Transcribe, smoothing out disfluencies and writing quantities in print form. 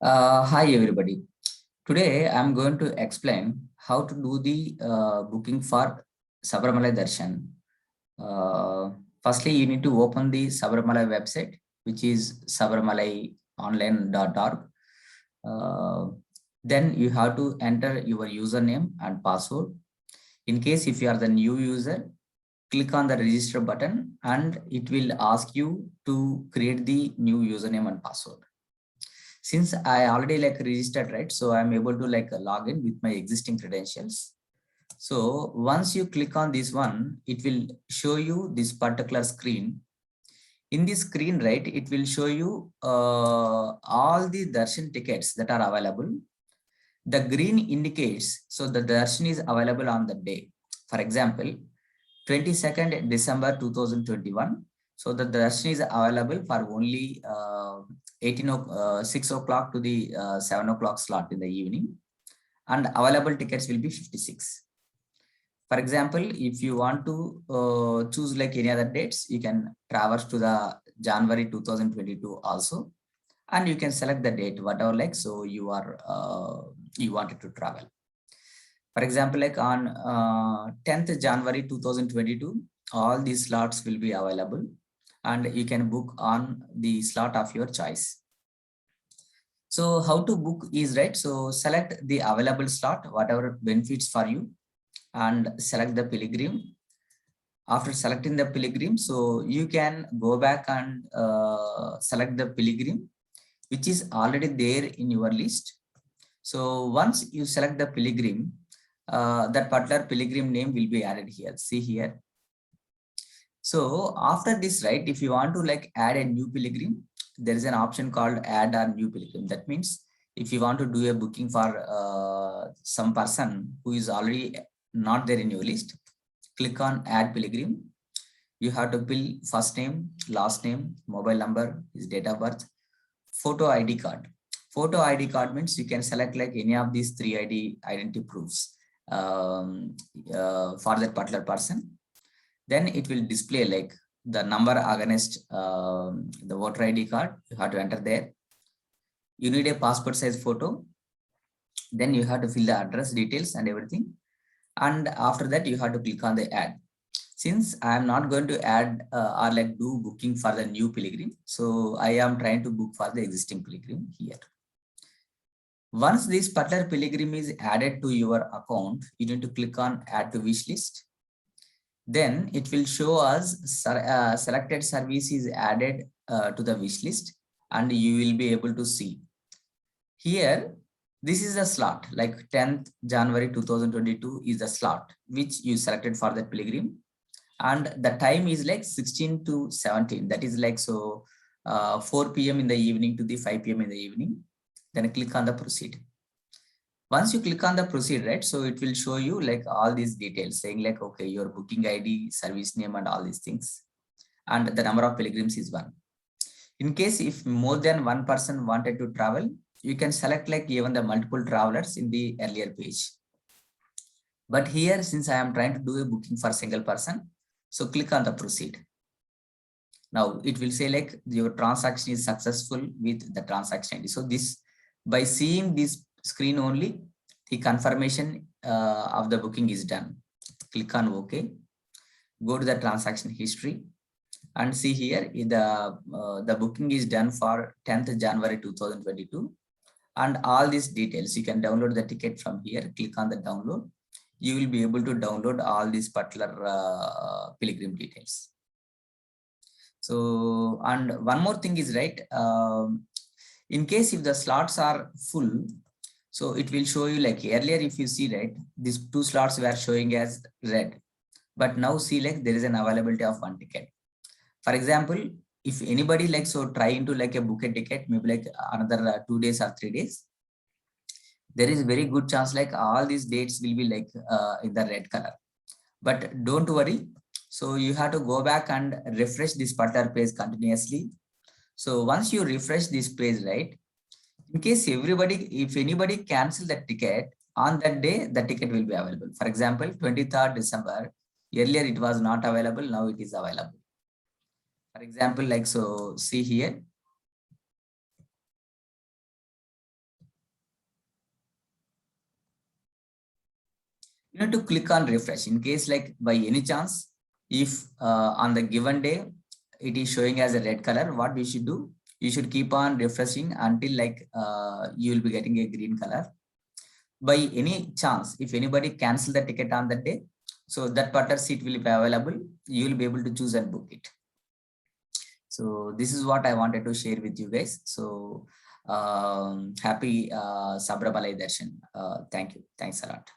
Hi everybody. Today I'm going to explain how to do the booking for Sabarimala Darshan. Firstly, you need to open the Sabarimala website, which is sabarimalai.online.org. Then you have to enter your username and password. In case if you are the new user, click on the register button and it will ask you to create the new username and password. Since I already registered, right? So I'm able to log in with my existing credentials. So once you click on this one, it will show you this particular screen. In this screen, right, it will show you all the darshan tickets that are available. The green indicates, so the darshan is available on the day. For example, 22nd December 2021. So the darshan is available for only 6 o'clock to the 7 o'clock slot in the evening, and available tickets will be 56. For example, if you want to choose any other dates, you can traverse to the January 2022 also, and you can select the date whatever so you are you wanted to travel. For example, on 10th January 2022, all these slots will be available and you can book on the slot of your choice. So how to book is right. So select the available slot, whatever benefits for you, and select the pilgrim. After selecting the pilgrim, so you can go back and select the pilgrim, which is already there in your list. So once you select the pilgrim, that particular pilgrim name will be added here. See here. So after this, right, if you want to add a new pilgrim, there is an option called add a new pilgrim. That means if you want to do a booking for some person who is already not there in your list, click on add pilgrim. You have to fill first name, last name, mobile number, his date of birth, photo ID card. Photo ID card means you can select any of these 3 identity proofs for that particular person. Then it will display the number against the voter ID card. You have to enter there. You need a passport size photo. Then you have to fill the address details and everything. And after that, you have to click on the add. Since I am not going to add or do booking for the new pilgrim, so I am trying to book for the existing pilgrim here. Once this particular pilgrim is added to your account, you need to click on add to wish list. Then it will show us selected service is added to the wish list, and you will be able to see here. This is a slot 10th January 2022 is the slot which you selected for the pilgrim, and the time is 16 to 17. That is 4 p.m. in the evening to the 5 p.m. in the evening. Then click on the proceed. Once you click on the proceed, right, so it will show you all these details saying okay, your booking ID, service name, and all these things, and the number of pilgrims is 1. In case if more than one person wanted to travel, you can select even the multiple travelers in the earlier page. But here, since I am trying to do a booking for a single person, so click on the proceed. Now it will say your transaction is successful with the transaction ID. So this, by seeing this screen only, the confirmation of the booking is done. Click on OK. Go to the transaction history and see here the booking is done for 10th January 2022, and all these details you can download the ticket from here. Click on the download. You will be able to download all these particular pilgrim details. So, and one more thing is right, in case if the slots are full, so it will show you earlier, if you see right, these 2 slots were showing as red, but now see there is an availability of 1 ticket. For example, if anybody so trying to a book a ticket, maybe another 2 days or 3 days, there is very good chance all these dates will be in the red color. But don't worry. So you have to go back and refresh this particular page continuously. So once you refresh this page, right, in case if anybody cancel the ticket on that day, the ticket will be available. For example, 23rd December, earlier it was not available, now it is available. For example, so see here, You need to click on refresh in case like by any chance, if on the given day, it is showing as a red color, what we should do, you should keep on refreshing until like you will be getting a green color. By any chance, if anybody cancel the ticket on that day, so that particular seat will be available, you will be able to choose and book it. So this is what I wanted to share with you guys. So happy Sabrabalai Darshan. Thank you. Thanks a lot.